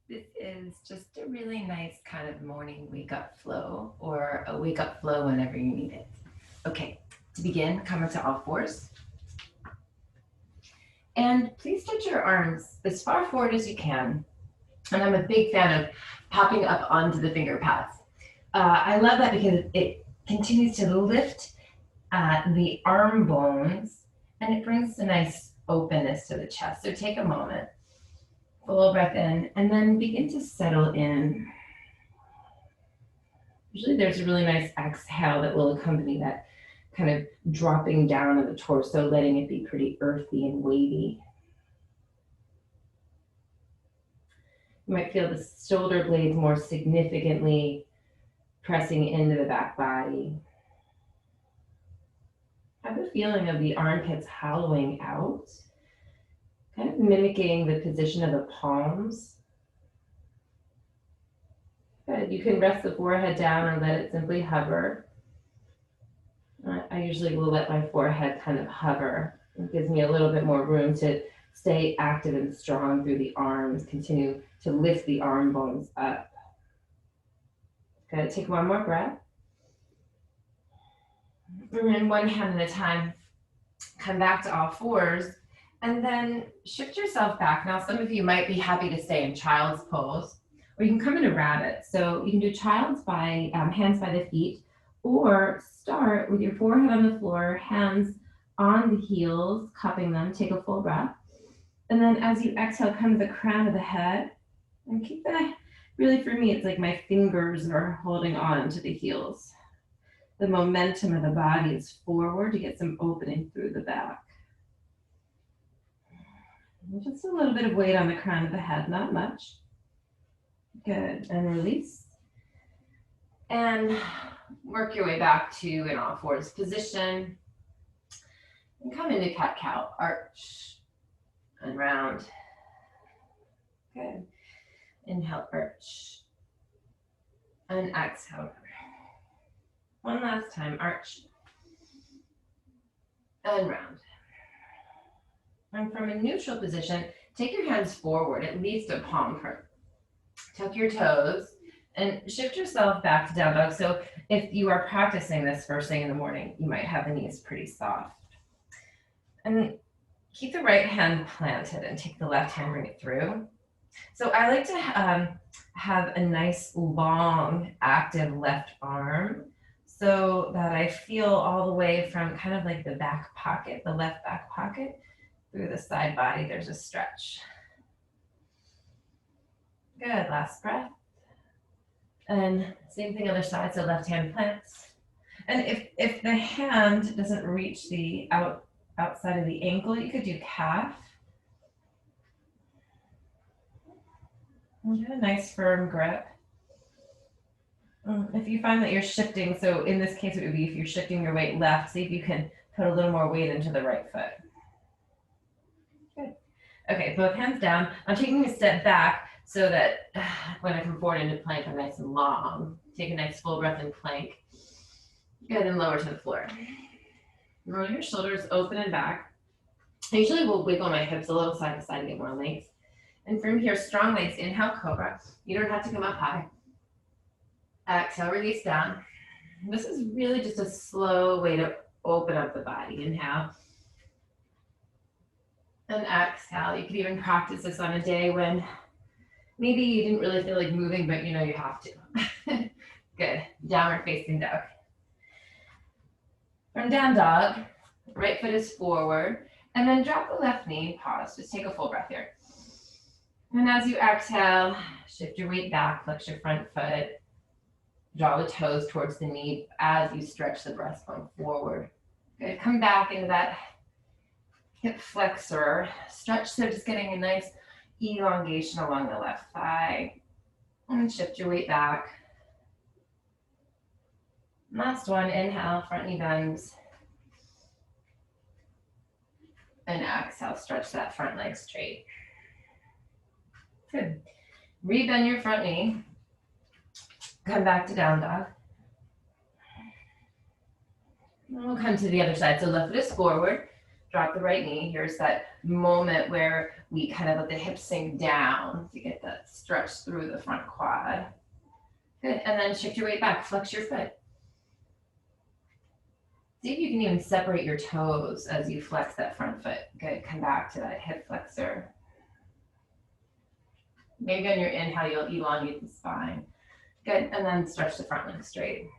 This is just a really nice kind of morning wake up flow or a wake up flow whenever you need it. Okay, to begin, come into all fours. And please stretch your arms as far forward as you can. And I'm a big fan of popping up onto the finger pads. I love that because it continues to lift the arm bones and it brings a nice openness to the chest. So take a moment, full breath in, and then begin to settle in. Usually there's a really nice exhale that will accompany that kind of dropping down of the torso, letting it be pretty earthy and weighty. You might feel the shoulder blades more significantly pressing into the back body. Have the feeling of the armpits hollowing out, kind of mimicking the position of the palms. Good. You can rest the forehead down or let it simply hover. I usually will let my forehead kind of hover. It gives me a little bit more room to stay active and strong through the arms, continue to lift the arm bones up. Good. Take one more breath. And then one hand at a time, come back to all fours, and then shift yourself back. Now, some of you might be happy to stay in child's pose, or you can come into rabbit. So you can do child's by hands by the feet, or start with your forehead on the floor, hands on the heels, cupping them. Take a full breath. And then as you exhale, come to the crown of the head, and keep that, really for me, it's like my fingers are holding on to the heels. The momentum of the body is forward to get some opening through the back. And just a little bit of weight on the crown of the head, not much. Good, and release. And work your way back to an all fours position. And come into cat-cow, arch and round. Good. Inhale, arch. And exhale. One last time, arch and round. And from a neutral position, take your hands forward, at least a palm print. Tuck your toes and shift yourself back to down dog. So if you are practicing this first thing in the morning, you might have the knees pretty soft. And keep the right hand planted and take the left hand, bring it through. So I like to have a nice, long, active left arm, so that I feel all the way from kind of like the back pocket, the left back pocket, through the side body, there's a stretch. Good, last breath. And same thing other side, so left hand plants. And if the hand doesn't reach the outside of the ankle, you could do calf. And get a nice firm grip. If you find that you're shifting, so in this case it would be if you're shifting your weight left, see if you can put a little more weight into the right foot. Good. Okay, both hands down. I'm taking a step back so that when I come forward into plank, I'm nice and long. Take a nice full breath in plank. Good, and lower to the floor. Roll your shoulders open and back. I usually will wiggle my hips a little side to side to get more length. And from here, strong legs, inhale, cobra. You don't have to come up high. Exhale, release down. This is really just a slow way to open up the body. Inhale. And exhale. You could even practice this on a day when maybe you didn't really feel like moving, but you know you have to. Good. Downward facing dog. From down dog, right foot is forward, and then drop the left knee, pause. Just take a full breath here. And as you exhale, shift your weight back, flex your front foot. Draw the toes towards the knee as you stretch the breastbone forward. Good. Come back into that hip flexor stretch. So just getting a nice elongation along the left thigh. And shift your weight back. Last one, inhale, front knee bends. And exhale, stretch that front leg straight. Good. Rebend your front knee. Come back to down dog. And we'll come to the other side. So left foot is forward. Drop the right knee. Here's that moment where we kind of let the hips sink down to get that stretch through the front quad. Good, and then shift your weight back, flex your foot. See if you can even separate your toes as you flex that front foot. Good, come back to that hip flexor. Maybe on your inhale, you'll elongate the spine. Good, and then stretch the front leg straight.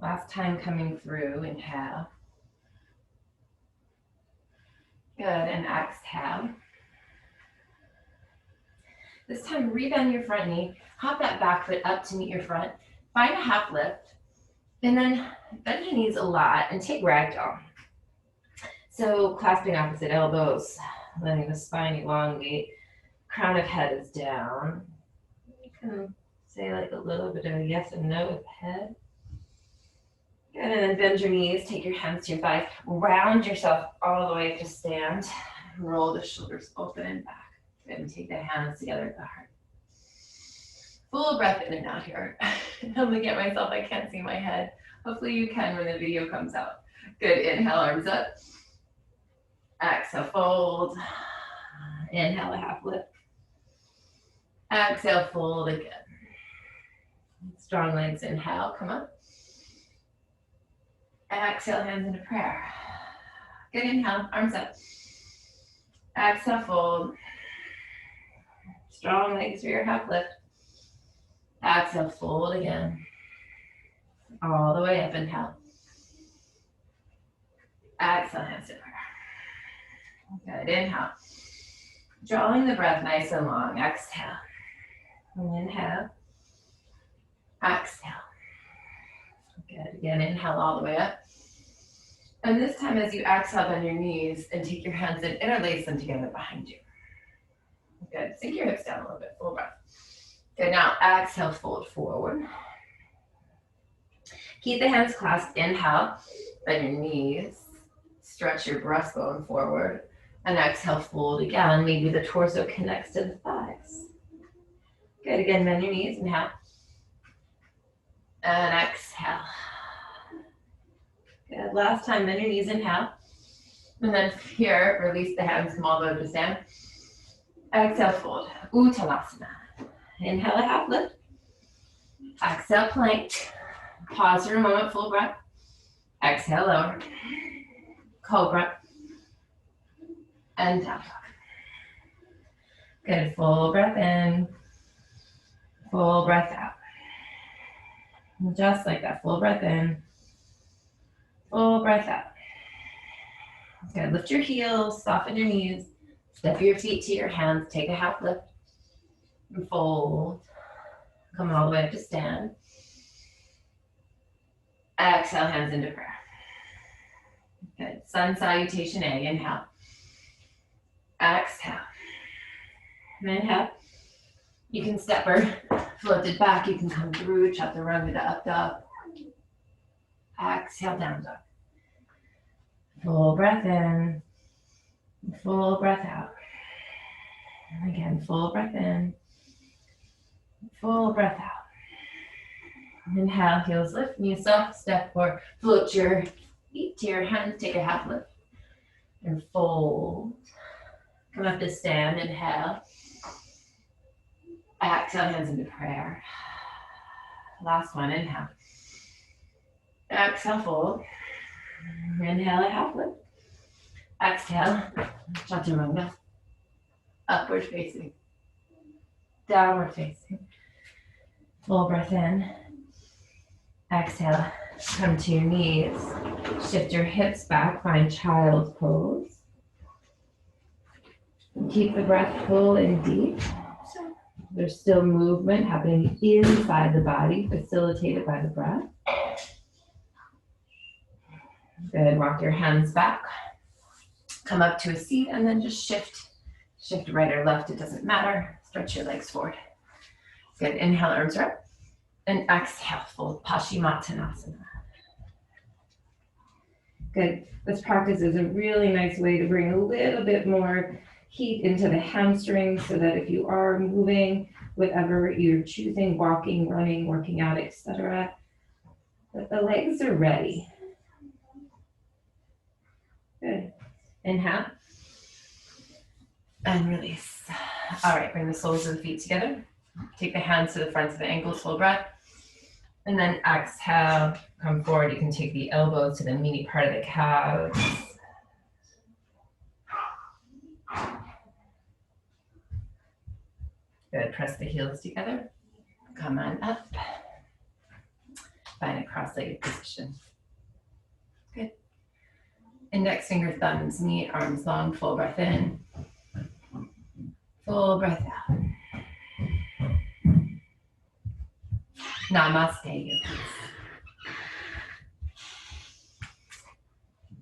Last time coming through, inhale. Good, and exhale. This time, rebend your front knee, hop that back foot up to meet your front, find a half lift, and then bend your knees a lot and take ragdoll. So clasping opposite elbows, letting the spine elongate, crown of head is down. You can say like a little bit of a yes and no with the head. Good, and then bend your knees, take your hands to your thighs, round yourself all the way up to stand, roll the shoulders open and back. And take the hands together at the heart. Full breath in and out here. I'm looking at myself, I can't see my head. Hopefully you can when the video comes out. Good, inhale, arms up. Exhale, fold. Inhale, a half lift. Exhale, fold again. Strong legs, inhale, come up. Exhale, hands into prayer. Good, inhale, arms up. Exhale, fold. Strong legs for your half lift. Exhale, fold again. All the way up, inhale. Exhale, hands to prayer. Good, inhale. Drawing the breath nice and long, exhale. Inhale. Exhale. Good, again, inhale all the way up. And this time as you exhale, bend your knees and take your hands and interlace them together behind you. Good, sink your hips down a little bit, full breath. Good, now exhale, fold forward. Keep the hands clasped, inhale, bend your knees, stretch your breastbone forward, and exhale, fold again. Maybe the torso connects to the thighs. Good, again, bend your knees, inhale, and exhale. Good, last time, bend your knees, inhale, and then here, release the hands, come all the way to stand. Exhale, fold, Uttanasana. Inhale, a half lift. Exhale, plank. Pause for a moment, full breath. Exhale, lower. Cobra. And down dog. Good, full breath in. Full breath out. Just like that, full breath in. Full breath out. Good, lift your heels, soften your knees. Step your feet to your hands, take a half lift, and fold. Come all the way up to stand. Exhale, hands into prayer. Good, sun salutation A, inhale. Exhale. Inhale. You can step or float it back, you can come through, chaturanga to up dog. Exhale, down dog. Full breath in. Full breath out. And again, full breath in. Full breath out. Inhale, heels lift, knee soft, step or float your feet to your hands, take a half lift. And fold. Come up to stand, inhale. Exhale, hands into prayer. Last one, inhale. Exhale, fold. Inhale, a half lift. Exhale, chaturanga. Upward facing. Downward facing. Full breath in. Exhale, come to your knees. Shift your hips back, find child's pose. Keep the breath full and deep. There's still movement happening inside the body, facilitated by the breath. Good, walk your hands back. Come up to a seat and then just shift. Shift right or left, it doesn't matter. Stretch your legs forward. Good, inhale, arms are up. And exhale, fold, Paschimottanasana. Good, this practice is a really nice way to bring a little bit more heat into the hamstrings so that if you are moving, whatever you're choosing, walking, running, working out, etc., that the legs are ready. Good. Inhale. And release. All right, bring the soles of the feet together. Take the hands to the fronts of the ankles, full breath. And then exhale, come forward. You can take the elbows to the meaty part of the calves. Good, press the heels together. Come on up. Find a cross-legged position. Good. Index finger, thumbs, meet, arms long, full breath in. Full breath out. Namaste, yogis.